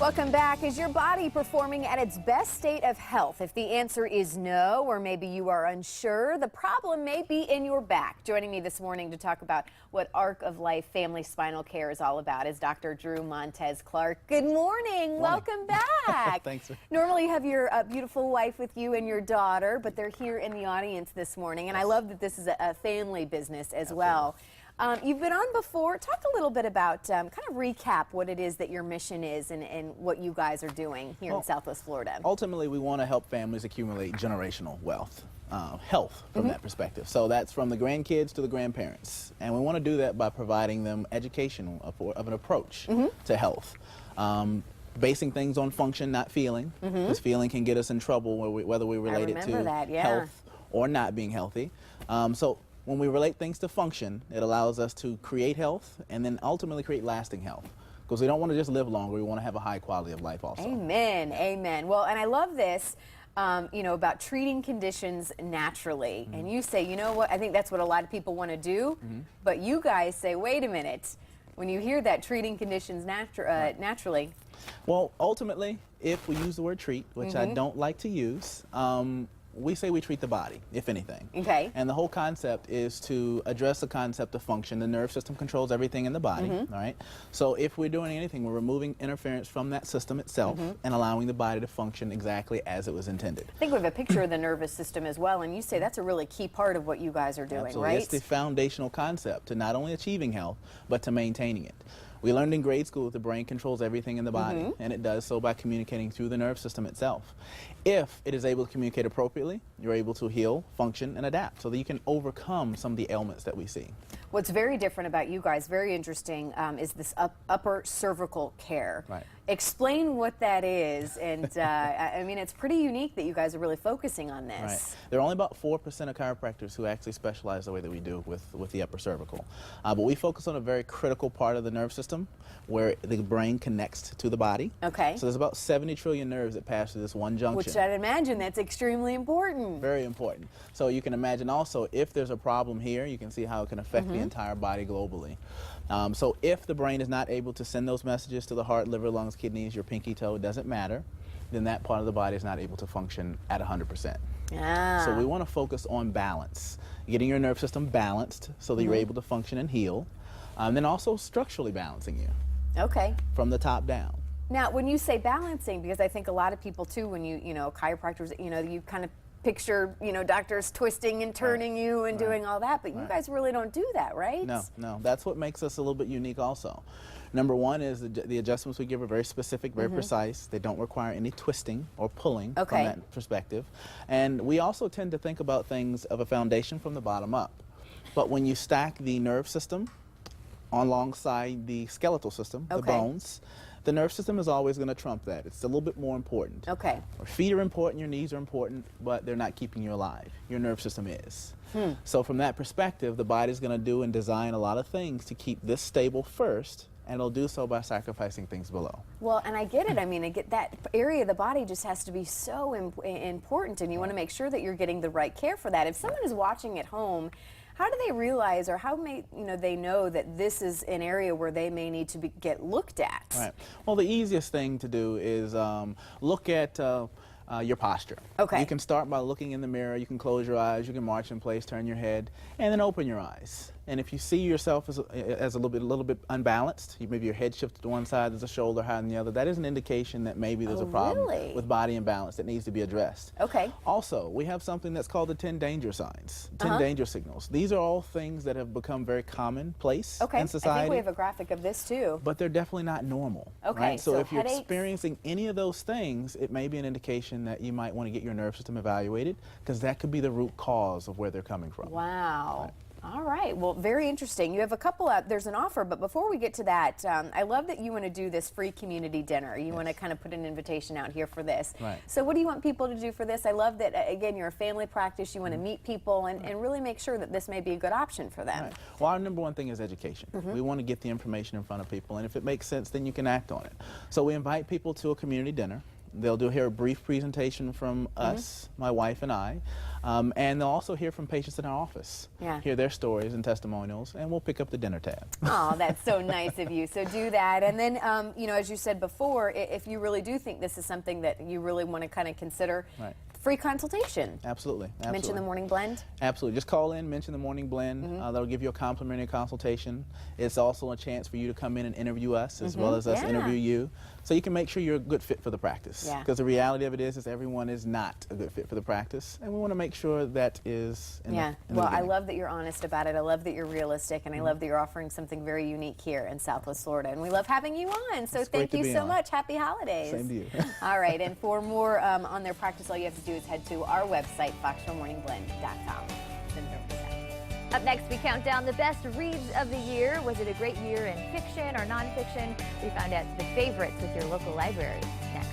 Welcome back. Is your body performing at its best state of health? If the answer is no, or maybe you are unsure, the problem may be in your back. Joining me this morning to talk about what Arc of Life Family Spinal Care is all about is Dr. Drew Montez Clark. Good morning. Welcome back. Thanks. Normally you have your beautiful wife with you and your daughter, but they're here in the audience this morning, and I love that this is a family business as well. You've been on before. Talk a little bit about, kind of recap what it is that your mission is and what you guys are doing here in Southwest Florida. Ultimately, we want to help families accumulate generational wealth, health from that perspective. So that's from the grandkids to the grandparents. And we want to do that by providing them education of an approach to health. Basing things on function, not feeling. Because feeling can get us in trouble whether we relate it to health or not being healthy. So when we relate things to function, it allows us to create health and then ultimately create lasting health. Because we don't want to just live longer, we want to have a high quality of life also. Amen, amen. Well, and I love this, you know, about treating conditions naturally. And you say, you know what, I think that's what a lot of people want to do. But you guys say, wait a minute, when you hear that treating conditions naturally. Well, ultimately, if we use the word treat, which I don't like to use, we say we treat the body, if anything. Okay. And the whole concept is to address the concept of function. The nerve system controls everything in the body, all right? So if we're doing anything, we're removing interference from that system itself and allowing the body to function exactly as it was intended. I think we have a picture of the nervous system as well, and you say that's a really key part of what you guys are doing, Absolutely. right? It's the foundational concept to not only achieving health, but to maintaining it. We learned in grade school that the brain controls everything in the body, and it does so by communicating through the nerve system itself. If it is able to communicate appropriately, you're able to heal, function, and adapt so that you can overcome some of the ailments that we see. What's very different about you guys, very interesting, is this upper cervical care. Right. Explain what that is, and I mean, it's pretty unique that you guys are really focusing on this. Right. There are only about 4% of chiropractors who actually specialize the way that we do with the upper cervical. But we focus on a very critical part of the nerve system where the brain connects to the body. Okay. So there's about 70 trillion nerves that pass through this one junction. Which I'd imagine that's extremely important. Very important. So you can imagine also if there's a problem here, you can see how it can affect the entire body globally. So if the brain is not able to send those messages to the heart, liver, lungs, kidneys, your pinky toe, it doesn't matter, then that part of the body is not able to function at 100%. So we want to focus on balance, getting your nerve system balanced so that you're able to function and heal, and then also structurally balancing you. Okay. From the top down. Now, when you say balancing, because I think a lot of people too, when you know, chiropractors, you know, you kind of picture, you know, doctors twisting and turning you and doing all that, but you guys really don't do that, right? No, no. That's what makes us a little bit unique also. Number one is the adjustments we give are very specific, very precise. They don't require any twisting or pulling from that perspective. And we also tend to think about things of a foundation from the bottom up. But when you stack the nerve system alongside the skeletal system, the bones, the nerve system is always going to trump that. It's a little bit more important. Okay. Your feet are important, your knees are important, but they're not keeping you alive. Your nerve system is. So from that perspective, the body's going to do and design a lot of things to keep this stable first, and it'll do so by sacrificing things below. Well, and I get it. I mean, I get that area of the body just has to be so important, and you want to make sure that you're getting the right care for that. If someone is watching at home, how do they realize, or how may they know that this is an area where they may need to get looked at? Right. Well, the easiest thing to do is look at your posture. Okay. You can start by looking in the mirror. You can close your eyes. You can march in place, turn your head, and then open your eyes. And if you see yourself as a little bit unbalanced, maybe your head shifted to one side, there's a shoulder higher than the other, that is an indication that maybe there's a problem with body imbalance that needs to be addressed. Okay. Also, we have something that's called the 10 danger signs, 10 danger signals. These are all things that have become very commonplace in society. I think we have a graphic of this too. But they're definitely not normal. Okay. Right? So if headaches, you're experiencing any of those things, it may be an indication that you might want to get your nerve system evaluated, because that could be the root cause of where they're coming from. Wow. Right. All right. Well, very interesting. You have a couple of, there's an offer, but before we get to that, I love that you want to do this free community dinner. You want to kind of put an invitation out here for this. Right. So what do you want people to do for this? I love that, again, you're a family practice. You want to meet people and really make sure that this may be a good option for them. Right. Well, our number one thing is education. We want to get the information in front of people, and if it makes sense, then you can act on it. So we invite people to a community dinner. They'll hear a brief presentation from us, my wife and I, and they'll also hear from patients in our office, hear their stories and testimonials, and we'll pick up the dinner tab. Oh, that's so nice of you. So do that. And then, you know, as you said before, if you really do think this is something that you really want to kind of consider, free consultation. Absolutely. Mention the Morning Blend. Absolutely. Just call in, mention the Morning Blend. They'll give you a complimentary consultation. It's also a chance for you to come in and interview us as well as us interview you, so you can make sure you're a good fit for the practice. Because the reality of it is everyone is not a good fit for the practice, and we want to make sure that is in the well, I love that you're honest about it. I love that you're realistic, and I love that you're offering something very unique here in Southwest Florida, and we love having you on. So thank you so much. Happy holidays. Same to you. All right, and for more on their practice, all you have to do is head to our website, foxshoreMorningBlend.com. Up next, we count down the best reads of the year. Was it a great year in fiction or nonfiction? We found out the favorites with your local library next.